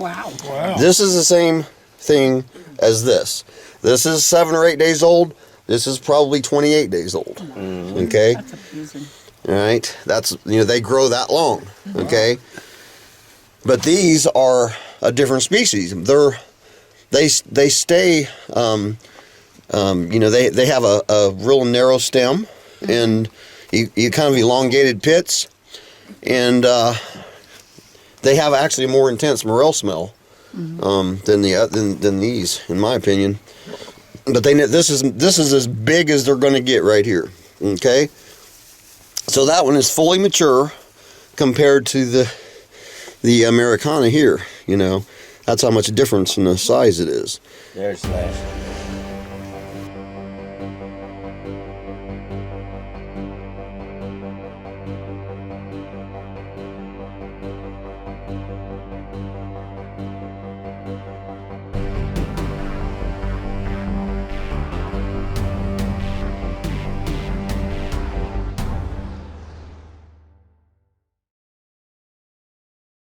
Wow. Wow. This is the same thing as this. This is 7 or 8 days old. This is probably 28 days old. Okay? That's amazing. All right? That's, they grow that long. Okay? But these are a different species. They stay, they have a real narrow stem, and you kind of elongated pits, and they have actually a more intense morel smell than these, in my opinion. But this is as big as they're going to get right here. Okay, so that one is fully mature compared to the Americana here. That's how much difference in the size it is. There's Slash.